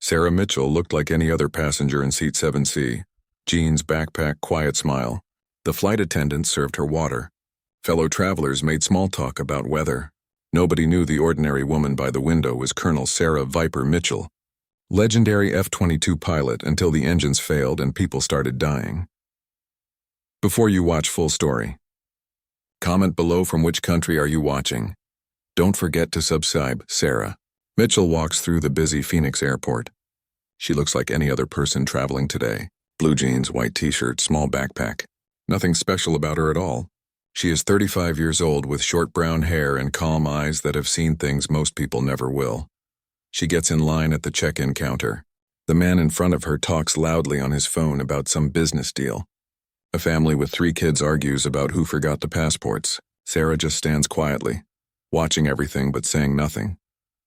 Sarah Mitchell looked like any other passenger in seat 7C. Jeans, backpack, quiet smile. The flight attendant served her water. Fellow travelers made small talk about weather. Nobody knew the ordinary woman by the window was Colonel Sarah Viper Mitchell, legendary F-22 pilot until the engines failed and people started dying. Before you watch full story, comment below from which country are you watching. Don't forget to subscribe. Sarah Mitchell walks through the busy Phoenix airport. She looks like any other person traveling today. Blue jeans, white t-shirt, small backpack. Nothing special about her at all. She is 35 years old with short brown hair and calm eyes that have seen things most people never will. She gets in line at the check-in counter. The man in front of her talks loudly on his phone about some business deal. A family with 3 kids argues about who forgot the passports. Sarah just stands quietly, watching everything but saying nothing.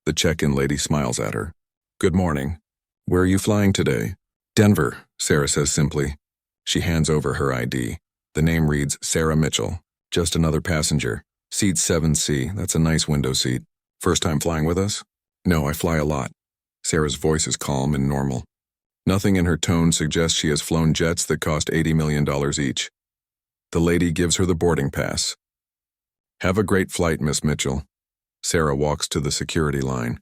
The check-in lady smiles at her. "Good morning. Where are you flying today?" "Denver," Sarah says simply. She hands over her ID. The name reads Sarah Mitchell. Just another passenger. Seat 7C, that's a nice window seat. "First time flying with us?" "No, I fly a lot." Sarah's voice is calm and normal. Nothing in her tone suggests she has flown jets that cost $80 million each. The lady gives her the boarding pass. "Have a great flight, Miss Mitchell." Sarah walks to the security line.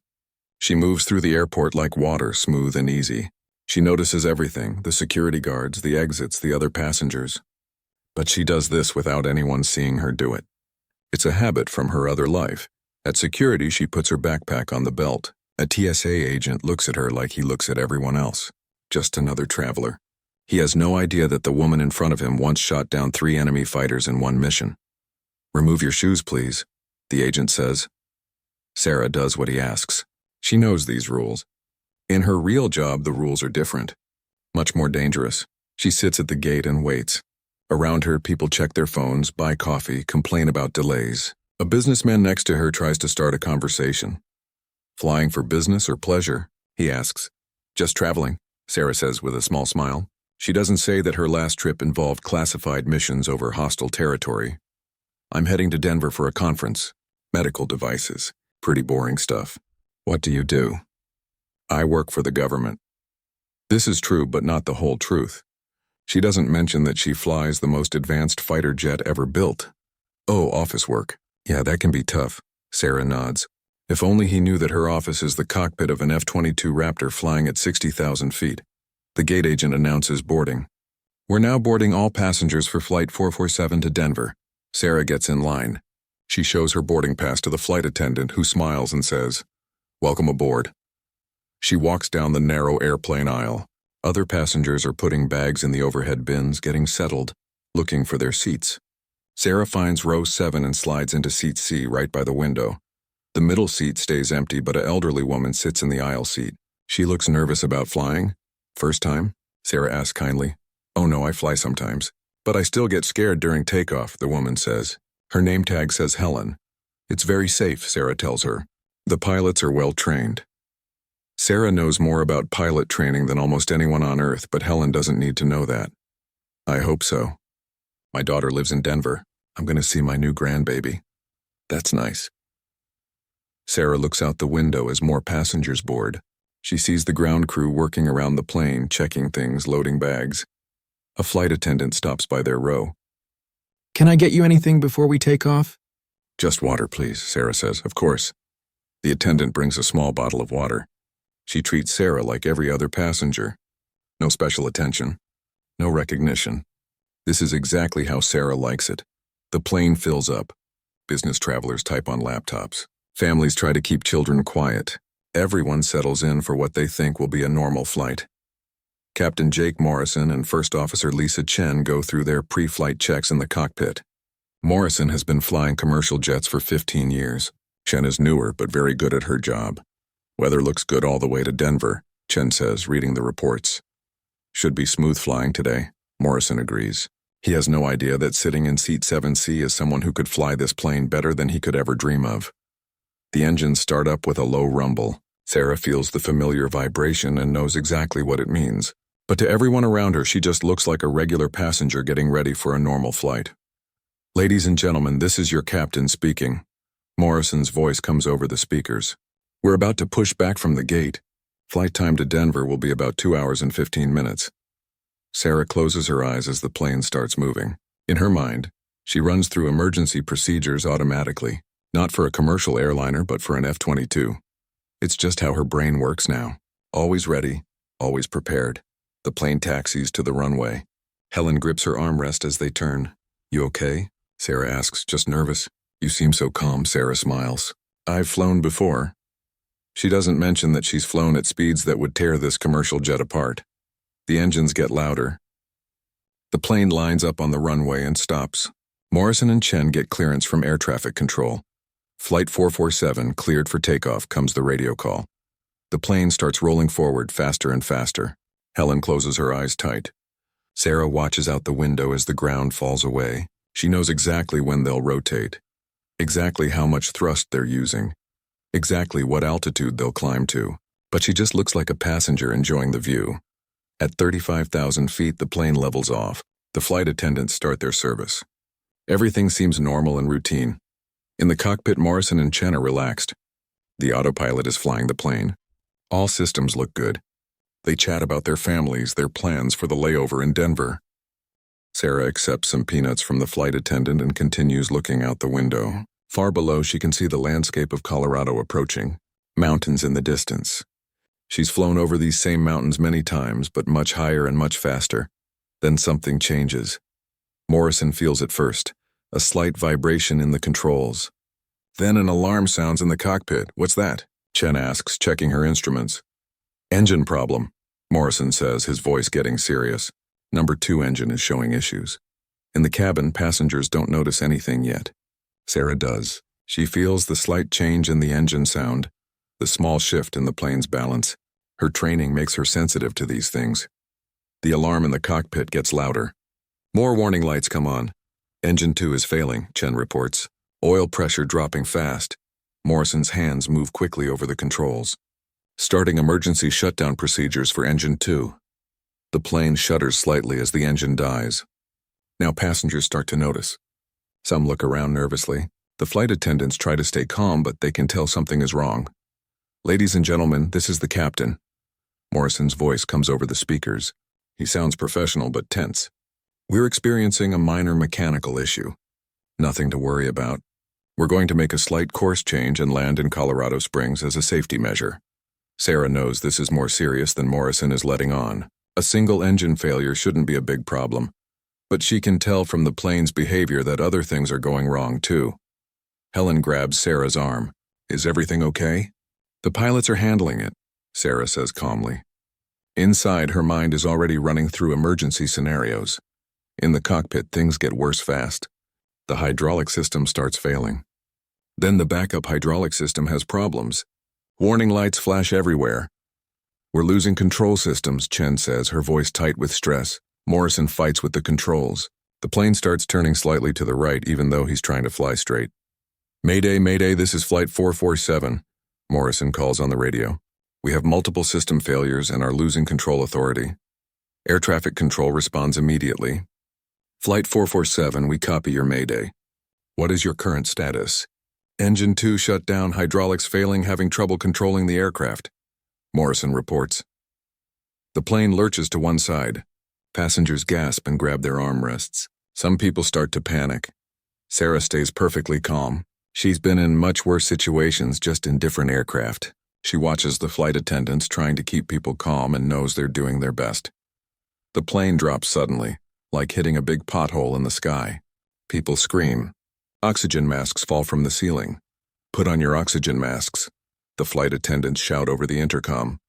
She moves through the airport like water, smooth and easy. She notices everything, the security guards, the exits, the other passengers. But she does this without anyone seeing her do it. It's a habit from her other life. At security, she puts her backpack on the belt. A TSA agent looks at her like he looks at everyone else. Just another traveler. He has no idea that the woman in front of him once shot down 3 enemy fighters in one mission. "Remove your shoes, please," the agent says. Sarah does what he asks. She knows these rules. In her real job, the rules are different. Much more dangerous. She sits at the gate and waits. Around her, people check their phones, buy coffee, complain about delays. A businessman next to her tries to start a conversation. "Flying for business or pleasure?" he asks. "Just traveling," Sarah says with a small smile. She doesn't say that her last trip involved classified missions over hostile territory. "I'm heading to Denver for a conference. Medical devices. Pretty boring stuff." "What do you do?" "I work for the government." This is true, but not the whole truth. She doesn't mention that she flies the most advanced fighter jet ever built. "Oh, office work. Yeah, that can be tough," Sarah nods. If only he knew that her office is the cockpit of an F-22 Raptor flying at 60,000 feet. The gate agent announces boarding. "We're now boarding all passengers for Flight 447 to Denver." Sarah gets in line. She shows her boarding pass to the flight attendant, who smiles and says, "Welcome aboard." She walks down the narrow airplane aisle. Other passengers are putting bags in the overhead bins, getting settled, looking for their seats. Sarah finds row 7 and slides into seat C right by the window. The middle seat stays empty, but an elderly woman sits in the aisle seat. She looks nervous about flying. "First time?" Sarah asks kindly. "Oh no, I fly sometimes. But I still get scared during takeoff," the woman says. Her name tag says Helen. "It's very safe," Sarah tells her. "The pilots are well trained." Sarah knows more about pilot training than almost anyone on Earth, but Helen doesn't need to know that. "I hope so. My daughter lives in Denver. I'm going to see my new grandbaby." "That's nice." Sarah looks out the window as more passengers board. She sees the ground crew working around the plane, checking things, loading bags. A flight attendant stops by their row. "Can I get you anything before we take off?" "Just water, please," Sarah says. "Of course." The attendant brings a small bottle of water. She treats Sarah like every other passenger. No special attention. No recognition. This is exactly how Sarah likes it. The plane fills up. Business travelers type on laptops. Families try to keep children quiet. Everyone settles in for what they think will be a normal flight. Captain Jake Morrison and First Officer Lisa Chen go through their pre-flight checks in the cockpit. Morrison has been flying commercial jets for 15 years. Chen is newer, but very good at her job. "Weather looks good all the way to Denver," Chen says, reading the reports. "Should be smooth flying today," Morrison agrees. He has no idea that sitting in seat 7C is someone who could fly this plane better than he could ever dream of. The engines start up with a low rumble. Sarah feels the familiar vibration and knows exactly what it means. But to everyone around her, she just looks like a regular passenger getting ready for a normal flight. "Ladies and gentlemen, this is your captain speaking." Morrison's voice comes over the speakers. "We're about to push back from the gate. Flight time to Denver will be about 2 hours and 15 minutes. Sarah closes her eyes as the plane starts moving. In her mind, she runs through emergency procedures automatically, not for a commercial airliner but for an F-22. It's just how her brain works now. Always ready, always prepared. The plane taxis to the runway. Helen grips her armrest as they turn. "You okay?" Sarah asks, just nervous. "You seem so calm," Sarah smiles. "I've flown before." She doesn't mention that she's flown at speeds that would tear this commercial jet apart. The engines get louder. The plane lines up on the runway and stops. Morrison and Chen get clearance from air traffic control. Flight 447 cleared for takeoff, comes the radio call. The plane starts rolling forward faster and faster. Helen closes her eyes tight. Sarah watches out the window as the ground falls away. She knows exactly when they'll rotate, exactly how much thrust they're using, exactly what altitude they'll climb to, but she just looks like a passenger enjoying the view. At 35,000 feet, the plane levels off. The flight attendants start their service. Everything seems normal and routine. In the cockpit, Morrison and Chen are relaxed. The autopilot is flying the plane. All systems look good. They chat about their families, their plans for the layover in Denver. Sarah accepts some peanuts from the flight attendant and continues looking out the window. Far below, she can see the landscape of Colorado approaching, mountains in the distance. She's flown over these same mountains many times, but much higher and much faster. Then something changes. Morrison feels it first, a slight vibration in the controls. Then an alarm sounds in the cockpit. "What's that?" Chen asks, checking her instruments. "Engine problem," Morrison says, his voice getting serious. Number 2 engine is showing issues. In the cabin, passengers don't notice anything yet. Sarah does. She feels the slight change in the engine sound, the small shift in the plane's balance. Her training makes her sensitive to these things. The alarm in the cockpit gets louder. More warning lights come on. "Engine 2 is failing," Chen reports. Oil pressure dropping fast. Morrison's hands move quickly over the controls. "Starting emergency shutdown procedures for engine 2. The plane shudders slightly as the engine dies. Now passengers start to notice. Some look around nervously. The flight attendants try to stay calm, but they can tell something is wrong. "Ladies and gentlemen, this is the captain." Morrison's voice comes over the speakers. He sounds professional but tense. "We're experiencing a minor mechanical issue. Nothing to worry about. We're going to make a slight course change and land in Colorado Springs as a safety measure." Sarah knows this is more serious than Morrison is letting on. A single engine failure shouldn't be a big problem, but she can tell from the plane's behavior that other things are going wrong too. Helen grabs Sarah's arm. "Is everything okay?" "The pilots are handling it," Sarah says calmly. Inside, her mind is already running through emergency scenarios. In the cockpit, things get worse fast. The hydraulic system starts failing. Then the backup hydraulic system has problems. Warning lights flash everywhere. "We're losing control systems," Chen says, her voice tight with stress. Morrison fights with the controls. The plane starts turning slightly to the right even though he's trying to fly straight. "Mayday, mayday, this is Flight 447, Morrison calls on the radio. "We have multiple system failures and are losing control authority." Air traffic control responds immediately. "Flight 447, we copy your mayday. What is your current status?" "Engine 2 shut down, hydraulics failing, having trouble controlling the aircraft," Morrison reports. The plane lurches to one side. Passengers gasp and grab their armrests. Some people start to panic. Sarah stays perfectly calm. She's been in much worse situations, just in different aircraft. She watches the flight attendants trying to keep people calm and knows they're doing their best. The plane drops suddenly, like hitting a big pothole in the sky. People scream. Oxygen masks fall from the ceiling. "Put on your oxygen masks," the flight attendants shout over the intercom.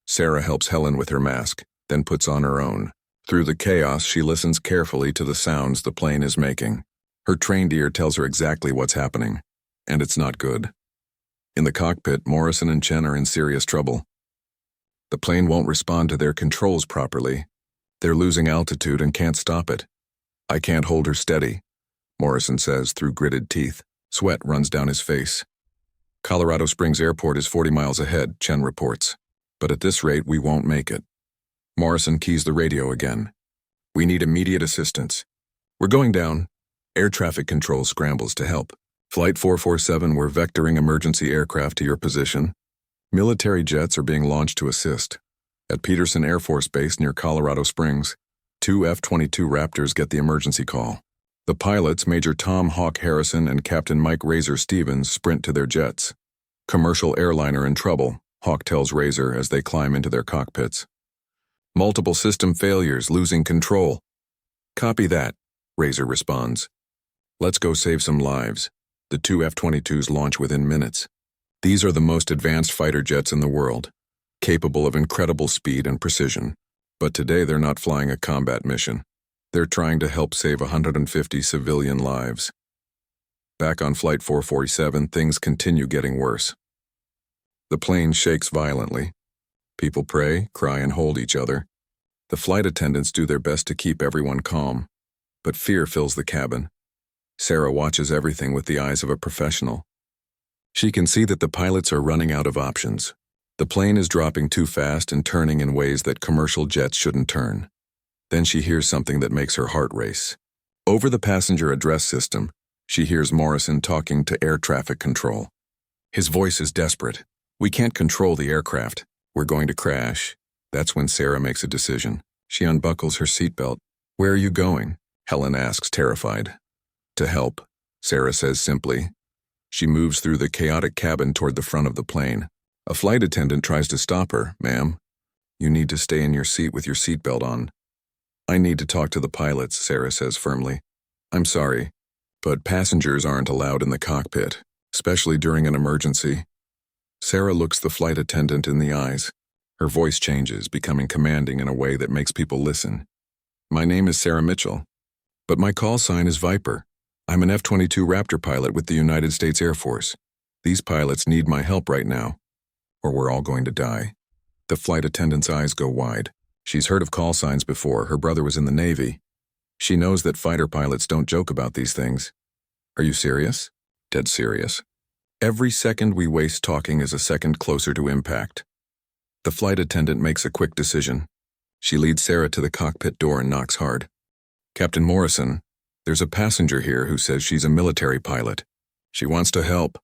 Sarah helps Helen with her mask, then puts on her own. Through the chaos, she listens carefully to the sounds the plane is making. Her trained ear tells her exactly what's happening, and it's not good. In the cockpit, Morrison and Chen are in serious trouble. The plane won't respond to their controls properly. They're losing altitude and can't stop it. "I can't hold her steady," Morrison says through gritted teeth. Sweat runs down his face. "Colorado Springs Airport is 40 miles ahead," Chen reports. "But at this rate, we won't make it." Morrison keys the radio again. "We need immediate assistance." "We're going down." Air traffic control scrambles to help. "Flight 447, we're vectoring emergency aircraft to your position." Military jets are being launched to assist. At Peterson Air Force Base near Colorado Springs, 2 F-22 Raptors get the emergency call. The pilots, Major Tom Hawk Harrison and Captain Mike Razor Stevens, sprint to their jets. Commercial airliner in trouble, Hawk tells Razor as they climb into their cockpits. Multiple system failures, losing control. Copy that, Razor responds. Let's go save some lives. The 2 F-22s launch within minutes. These are the most advanced fighter jets in the world, capable of incredible speed and precision. But today they're not flying a combat mission. They're trying to help save 150 civilian lives. Back on Flight 447, things continue getting worse. The plane shakes violently. People pray, cry, and hold each other. The flight attendants do their best to keep everyone calm, but fear fills the cabin. Sarah watches everything with the eyes of a professional. She can see that the pilots are running out of options. The plane is dropping too fast and turning in ways that commercial jets shouldn't turn. Then she hears something that makes her heart race. Over the passenger address system, she hears Morrison talking to air traffic control. His voice is desperate. We can't control the aircraft. We're going to crash. That's when Sarah makes a decision. She unbuckles her seatbelt. Where are you going? Helen asks, terrified. To help, Sarah says simply. She moves through the chaotic cabin toward the front of the plane. A flight attendant tries to stop her. Ma'am, you need to stay in your seat with your seatbelt on. I need to talk to the pilots, Sarah says firmly. I'm sorry, but passengers aren't allowed in the cockpit, especially during an emergency. Sarah looks the flight attendant in the eyes. Her voice changes, becoming commanding in a way that makes people listen. My name is Sarah Mitchell, but my call sign is Viper. I'm an F-22 Raptor pilot with the United States Air Force. These pilots need my help right now, or we're all going to die. The flight attendant's eyes go wide. She's heard of call signs before. Her brother was in the Navy. She knows that fighter pilots don't joke about these things. Are you serious? Dead serious. Every second we waste talking is a second closer to impact. The flight attendant makes a quick decision. She leads Sarah to the cockpit door and knocks hard. Captain Morrison, there's a passenger here who says she's a military pilot. She wants to help.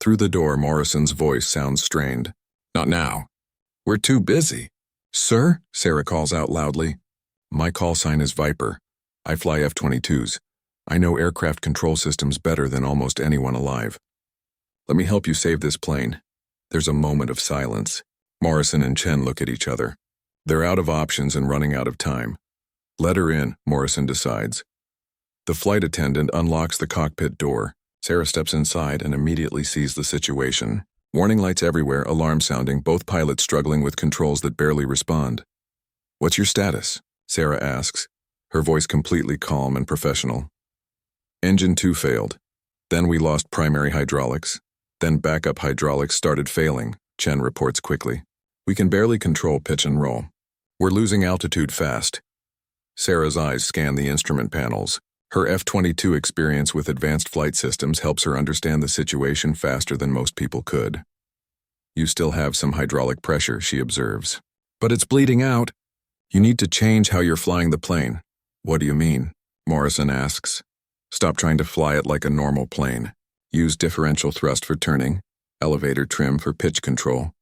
Through the door, Morrison's voice sounds strained. Not now. We're too busy. Sir? Sarah calls out loudly. My call sign is Viper. I fly F-22s. I know aircraft control systems better than almost anyone alive. Let me help you save this plane. There's a moment of silence. Morrison and Chen look at each other. They're out of options and running out of time. Let her in, Morrison decides. The flight attendant unlocks the cockpit door. Sarah steps inside and immediately sees the situation. Warning lights everywhere, alarm sounding, both pilots struggling with controls that barely respond. What's your status? Sarah asks, her voice completely calm and professional. Engine 2 failed. Then we lost primary hydraulics. Then backup hydraulics started failing, Chen reports quickly. We can barely control pitch and roll. We're losing altitude fast. Sarah's eyes scan the instrument panels. Her F-22 experience with advanced flight systems helps her understand the situation faster than most people could. You still have some hydraulic pressure, she observes. But it's bleeding out. You need to change how you're flying the plane. What do you mean? Morrison asks. Stop trying to fly it like a normal plane. Use differential thrust for turning, elevator trim for pitch control.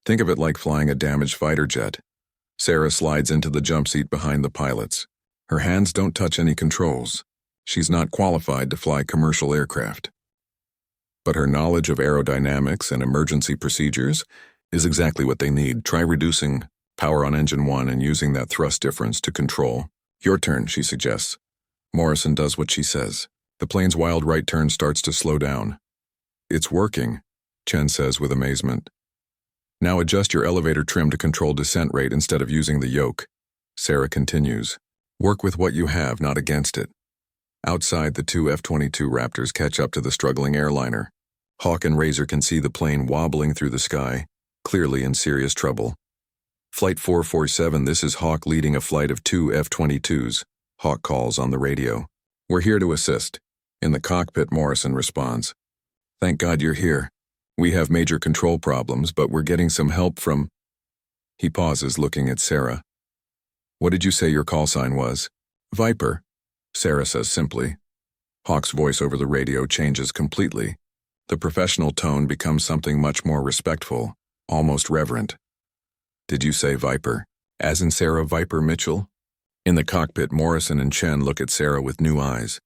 Think of it like flying a damaged fighter jet. Sarah slides into the jump seat behind the pilots. Her hands don't touch any controls. She's not qualified to fly commercial aircraft. But her knowledge of aerodynamics and emergency procedures is exactly what they need. Try reducing power on engine 1 and using that thrust difference to control. Your turn, she suggests. Morrison does what she says. The plane's wild right turn starts to slow down. It's working, Chen says with amazement. Now adjust your elevator trim to control descent rate instead of using the yoke. Sarah continues. Work with what you have, not against it. Outside, the 2 F-22 Raptors catch up to the struggling airliner. Hawk and Razor can see the plane wobbling through the sky, clearly in serious trouble. Flight 447, this is Hawk leading a flight of 2 F-22s. Hawk calls on the radio. We're here to assist. In the cockpit, Morrison responds. Thank God you're here. We have major control problems, but we're getting some help from... He pauses, looking at Sarah. What did you say your call sign was? Viper, Sarah says simply. Hawk's voice over the radio changes completely. The professional tone becomes something much more respectful. almost reverent. Did you say Viper? As in Sarah Viper Mitchell? In the cockpit, Morrison and Chen look at Sarah with new eyes.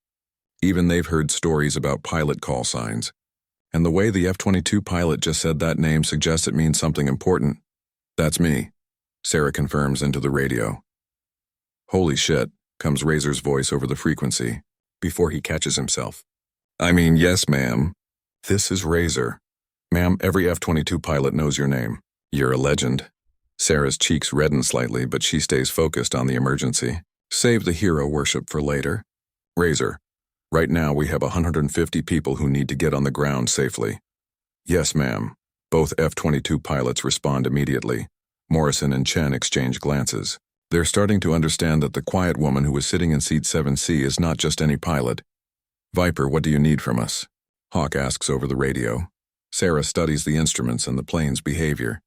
Even they've heard stories about pilot call signs. And the way the F-22 pilot just said that name suggests it means something important. That's me, Sarah confirms into the radio. Holy shit, comes Razor's voice over the frequency, before he catches himself. I mean, yes, ma'am. This is Razor. Ma'am, every F-22 pilot knows your name. You're a legend. Sarah's cheeks redden slightly, but she stays focused on the emergency. Save the hero worship for later. Razor, right now we have 150 people who need to get on the ground safely. Yes, ma'am. Both F-22 pilots respond immediately. Morrison and Chen exchange glances. They're starting to understand that the quiet woman who was sitting in seat 7C is not just any pilot. Viper, what do you need from us? Hawk asks over the radio. Sarah studies the instruments and the plane's behavior.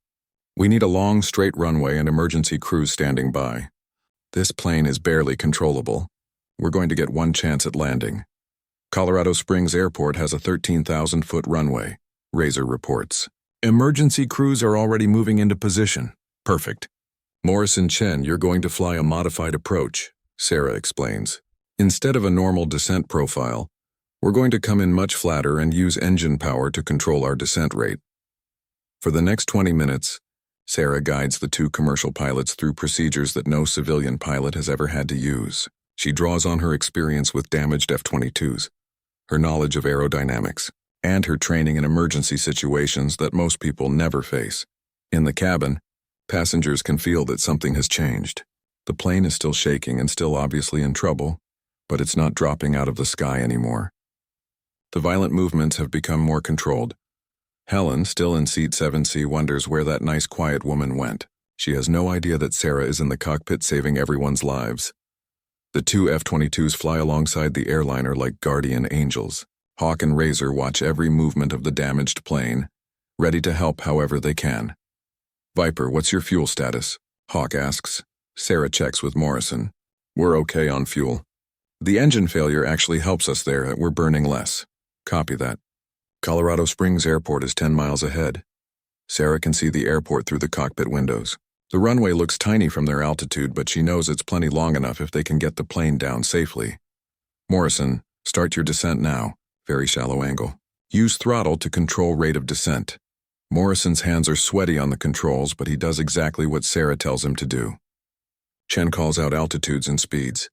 We need a long, straight runway and emergency crews standing by. This plane is barely controllable. We're going to get one chance at landing. Colorado Springs Airport has a 13,000-foot runway, Razor reports. Emergency crews are already moving into position. Perfect. Morrison Chen, you're going to fly a modified approach, Sarah explains. Instead of a normal descent profile, we're going to come in much flatter and use engine power to control our descent rate. For the next 20 minutes, Sarah guides the two commercial pilots through procedures that no civilian pilot has ever had to use. She draws on her experience with damaged F-22s, her knowledge of aerodynamics, and her training in emergency situations that most people never face. In the cabin, passengers can feel that something has changed. The plane is still shaking and still obviously in trouble, but it's not dropping out of the sky anymore. The violent movements have become more controlled. Helen, still in seat 7C, wonders where that nice quiet woman went. She has no idea that Sarah is in the cockpit saving everyone's lives. The two F-22s fly alongside the airliner like guardian angels. Hawk and Razor watch every movement of the damaged plane, ready to help however they can. Viper, what's your fuel status? Hawk asks. Sarah checks with Morrison. We're okay on fuel. The engine failure actually helps us there. We're burning less. Copy that. Colorado Springs Airport is 10 miles ahead. Sarah can see the airport through the cockpit windows. The runway looks tiny from their altitude, but she knows it's plenty long enough if they can get the plane down safely. Morrison, start your descent now. Very shallow angle. Use throttle to control rate of descent. Morrison's hands are sweaty on the controls, but he does exactly what Sarah tells him to do. Chen calls out altitudes and speeds.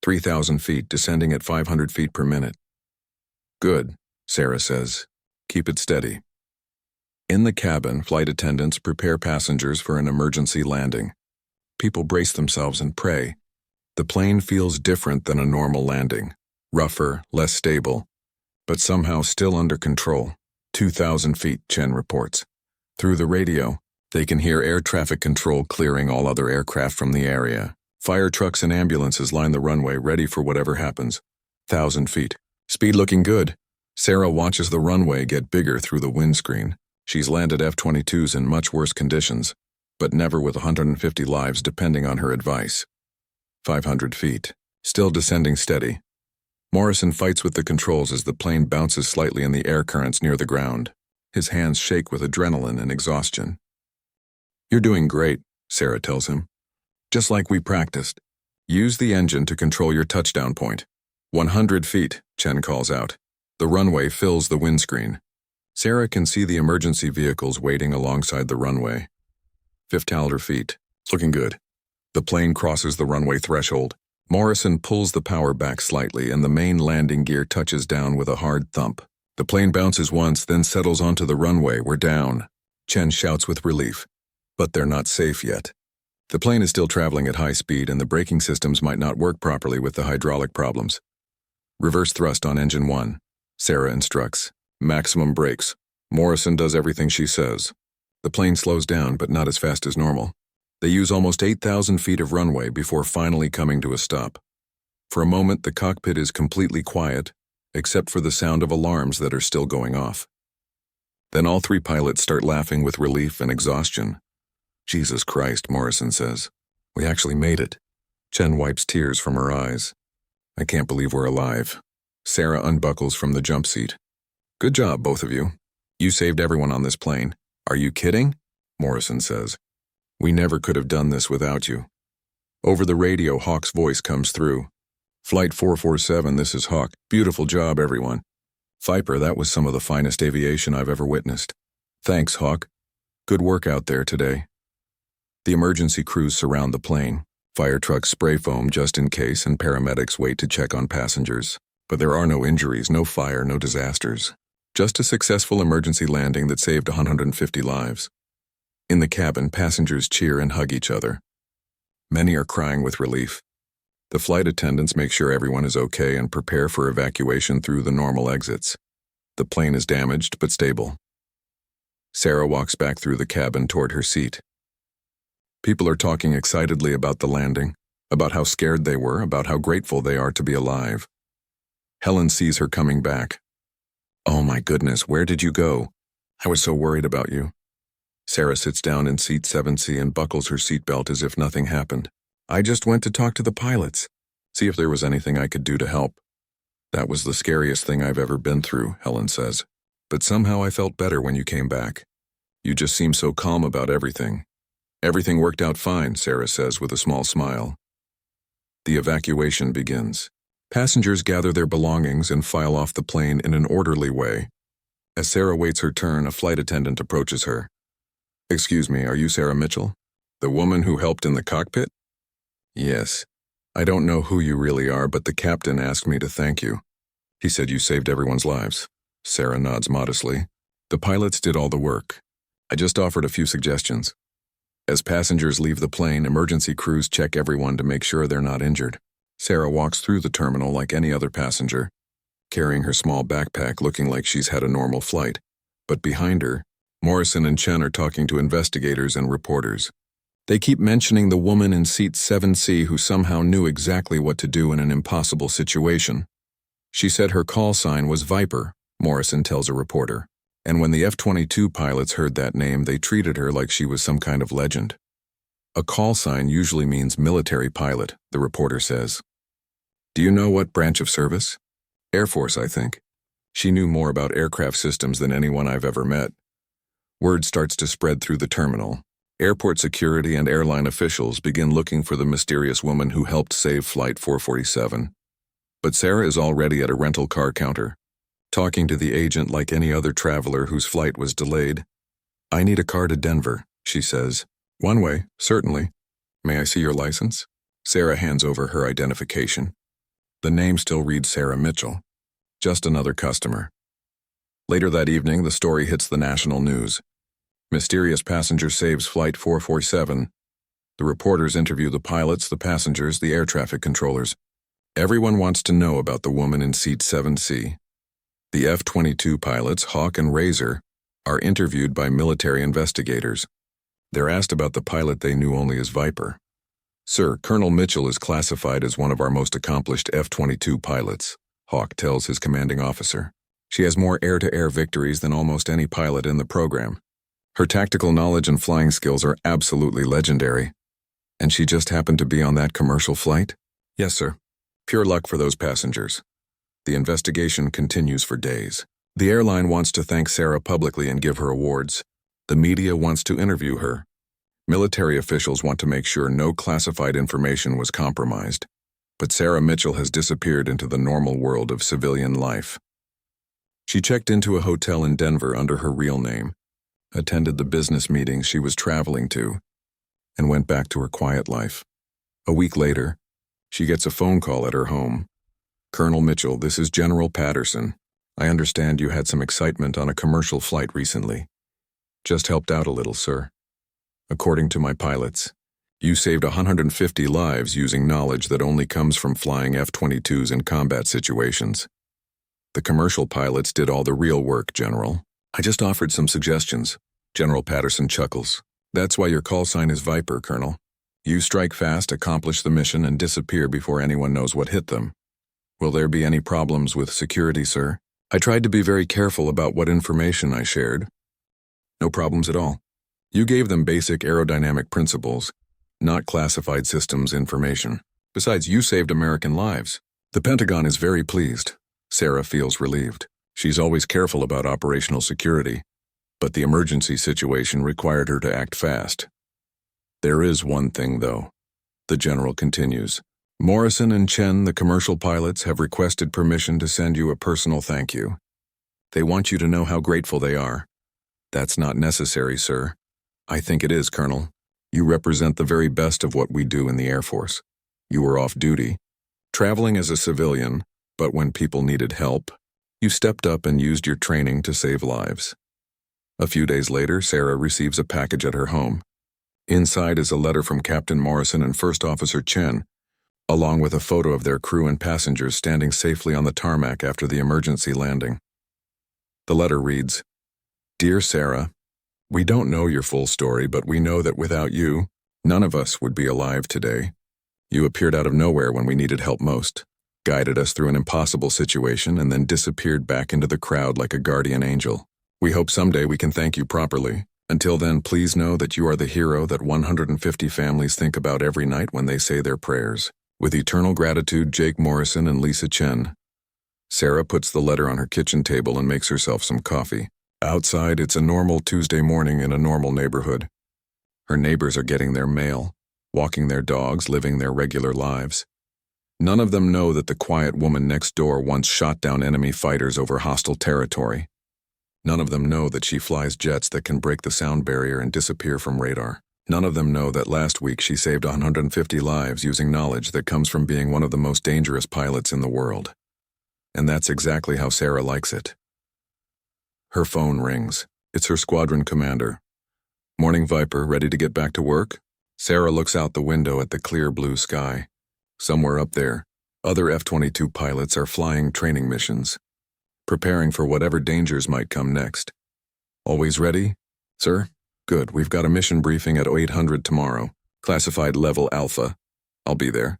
3,000 feet, descending at 500 feet per minute. Good, Sarah says. Keep it steady. In the cabin, flight attendants prepare passengers for an emergency landing. People brace themselves and pray. The plane feels different than a normal landing. Rougher, less stable, but somehow still under control. 2,000 feet, Chen reports. Through the radio, they can hear air traffic control clearing all other aircraft from the area. Fire trucks and ambulances line the runway ready for whatever happens. 1,000 feet. Speed looking good. Sarah watches the runway get bigger through the windscreen. She's landed F-22s in much worse conditions, but never with 150 lives depending on her advice. 500 feet. Still descending steady. Morrison fights with the controls as the plane bounces slightly in the air currents near the ground. His hands shake with adrenaline and exhaustion. You're doing great, Sarah tells him. Just like we practiced. Use the engine to control your touchdown point. 100 feet, Chen calls out. The runway fills the windscreen. Sarah can see the emergency vehicles waiting alongside the runway. 500 feet. Looking good. The plane crosses the runway threshold. Morrison pulls the power back slightly and the main landing gear touches down with a hard thump. The plane bounces once, then settles onto the runway. We're down. Chen shouts with relief. But they're not safe yet. The plane is still traveling at high speed and the braking systems might not work properly with the hydraulic problems. Reverse thrust on engine 1. Sarah instructs. Maximum brakes. Morrison does everything she says. The plane slows down, but not as fast as normal. They use almost 8,000 feet of runway before finally coming to a stop. For a moment, the cockpit is completely quiet, except for the sound of alarms that are still going off. Then all three pilots start laughing with relief and exhaustion. Jesus Christ, Morrison says. We actually made it. Chen wipes tears from her eyes. I can't believe we're alive. Sarah unbuckles from the jump seat. Good job, both of you. You saved everyone on this plane. Are you kidding? Morrison says. "We never could have done this without you." Over the radio, Hawk's voice comes through. "Flight 447, this is Hawk. Beautiful job, everyone. Viper, that was some of the finest aviation I've ever witnessed. Thanks, Hawk. Good work out there today." The emergency crews surround the plane. Fire trucks spray foam just in case, and paramedics wait to check on passengers. But there are no injuries, no fire, no disasters. Just a successful emergency landing that saved 150 lives. In the cabin, passengers cheer and hug each other. Many are crying with relief. The flight attendants make sure everyone is okay and prepare for evacuation through the normal exits. The plane is damaged but stable. Sarah walks back through the cabin toward her seat. People are talking excitedly about the landing, about how scared they were, about how grateful they are to be alive. Helen sees her coming back. "Oh my goodness, where did you go? I was so worried about you." Sarah sits down in seat 7C and buckles her seatbelt as if nothing happened. "I just went to talk to the pilots, see if there was anything I could do to help." "That was the scariest thing I've ever been through," Helen says. "But somehow I felt better when you came back. You just seemed so calm about everything." "Everything worked out fine," Sarah says with a small smile. The evacuation begins. Passengers gather their belongings and file off the plane in an orderly way. As Sarah waits her turn, a flight attendant approaches her. "Excuse me, are you Sarah Mitchell? The woman who helped in the cockpit?" "Yes. I don't know who you really are, but the captain asked me to thank you. He said you saved everyone's lives." Sarah nods modestly. "The pilots did all the work. I just offered a few suggestions." As passengers leave the plane, emergency crews check everyone to make sure they're not injured. Sarah walks through the terminal like any other passenger, carrying her small backpack looking like she's had a normal flight. But behind her, Morrison and Chen are talking to investigators and reporters. They keep mentioning the woman in seat 7C who somehow knew exactly what to do in an impossible situation. She said her call sign was Viper, Morrison tells a reporter. And when the F-22 pilots heard that name, they treated her like she was some kind of legend. "A call sign usually means military pilot," the reporter says. "Do you know what branch of service?" "Air Force, I think." She knew more about aircraft systems than anyone I've ever met. Word starts to spread through the terminal. Airport security and airline officials begin looking for the mysterious woman who helped save Flight 447. But Sarah is already at a rental car counter, talking to the agent like any other traveler whose flight was delayed. "I need a car to Denver," she says. "One way, certainly. May I see your license?" Sarah hands over her identification. The name still reads Sarah Mitchell. Just another customer. Later that evening, the story hits the national news. Mysterious passenger saves Flight 447. The reporters interview the pilots, the passengers, the air traffic controllers. Everyone wants to know about the woman in seat 7C. The F-22 pilots, Hawk and Razor, are interviewed by military investigators. They're asked about the pilot they knew only as Viper. "Sir, Colonel Mitchell is classified as one of our most accomplished F-22 pilots," Hawk tells his commanding officer. "She has more air-to-air victories than almost any pilot in the program. Her tactical knowledge and flying skills are absolutely legendary. And she just happened to be on that commercial flight?" "Yes, sir. Pure luck for those passengers." The investigation continues for days. The airline wants to thank Sarah publicly and give her awards. The media wants to interview her. Military officials want to make sure no classified information was compromised. But Sarah Mitchell has disappeared into the normal world of civilian life. She checked into a hotel in Denver under her real name, attended the business meetings she was traveling to, and went back to her quiet life. A week later, she gets a phone call at her home. "Colonel Mitchell, this is General Patterson. I understand you had some excitement on a commercial flight recently. Just helped out a little, sir. According to my pilots, you saved 150 lives using knowledge that only comes from flying F-22s in combat situations. The commercial pilots did all the real work, General. I just offered some suggestions." General Patterson chuckles. "That's why your call sign is Viper, Colonel. You strike fast, accomplish the mission, and disappear before anyone knows what hit them. Will there be any problems with security, sir?" "I tried to be very careful about what information I shared." "No problems at all. You gave them basic aerodynamic principles, not classified systems information. Besides, you saved American lives. The Pentagon is very pleased." Sarah feels relieved. She's always careful about operational security. but the emergency situation required her to act fast. There is one thing, though. The general continues. Morrison and Chen, the commercial pilots, have requested permission to send you a personal thank you. They want you to know how grateful they are. That's not necessary, sir. I think it is, Colonel. You represent the very best of what we do in the Air Force. You were off duty, traveling as a civilian, but when people needed help, you stepped up and used your training to save lives. A few days later, Sarah receives a package at her home. Inside is a letter from Captain Morrison and First Officer Chen, along with a photo of their crew and passengers standing safely on the tarmac after the emergency landing. The letter reads, Dear Sarah, we don't know your full story, but we know that without you, none of us would be alive today. You appeared out of nowhere when we needed help most, guided us through an impossible situation, and then disappeared back into the crowd like a guardian angel. We hope someday we can thank you properly. Until then, please know that you are the hero that 150 families think about every night when they say their prayers. With eternal gratitude, Jake Morrison and Lisa Chen. Sarah puts the letter on her kitchen table and makes herself some coffee. Outside, it's a normal Tuesday morning in a normal neighborhood. Her neighbors are getting their mail, walking their dogs, living their regular lives. None of them know that the quiet woman next door once shot down enemy fighters over hostile territory. None of them know that she flies jets that can break the sound barrier and disappear from radar. None of them know that last week she saved 150 lives using knowledge that comes from being one of the most dangerous pilots in the world. And that's exactly how Sarah likes it. Her phone rings. It's her squadron commander. Morning, Viper, ready to get back to work? Sarah looks out the window at the clear blue sky. Somewhere up there, other F-22 pilots are flying training missions, preparing for whatever dangers might come next. Always ready? Sir? Good, we've got a mission briefing at 0800 tomorrow. Classified level Alpha. I'll be there.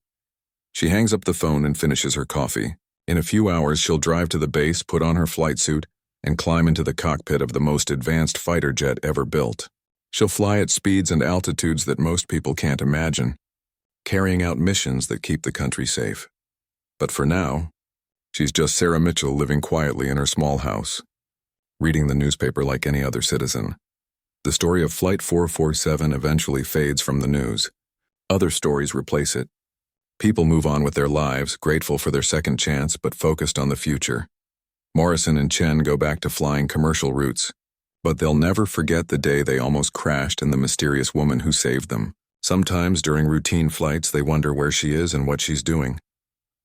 She hangs up the phone and finishes her coffee. In a few hours, she'll drive to the base, put on her flight suit, and climb into the cockpit of the most advanced fighter jet ever built. She'll fly at speeds and altitudes that most people can't imagine, carrying out missions that keep the country safe. But for now, she's just Sarah Mitchell living quietly in her small house, reading the newspaper like any other citizen. The story of Flight 447 eventually fades from the news. Other stories replace it. People move on with their lives, grateful for their second chance but focused on the future. Morrison and Chen go back to flying commercial routes, but they'll never forget the day they almost crashed and the mysterious woman who saved them. Sometimes during routine flights, they wonder where she is and what she's doing.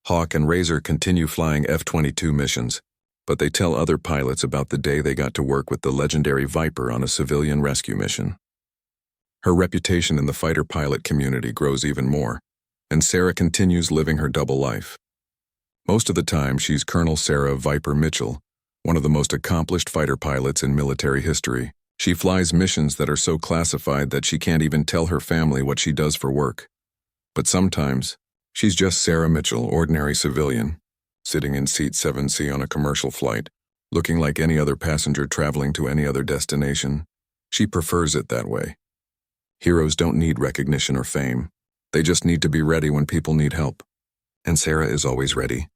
Hawk and Razor continue flying F-22 missions, but they tell other pilots about the day they got to work with the legendary Viper on a civilian rescue mission. Her reputation in the fighter pilot community grows even more, and Sarah continues living her double life. Most of the time, she's Colonel Sarah Viper Mitchell, one of the most accomplished fighter pilots in military history. She flies missions that are so classified that she can't even tell her family what she does for work. But sometimes, she's just Sarah Mitchell, ordinary civilian, sitting in seat 7C on a commercial flight, looking like any other passenger traveling to any other destination. She prefers it that way. Heroes don't need recognition or fame. They just need to be ready when people need help. And Sarah is always ready.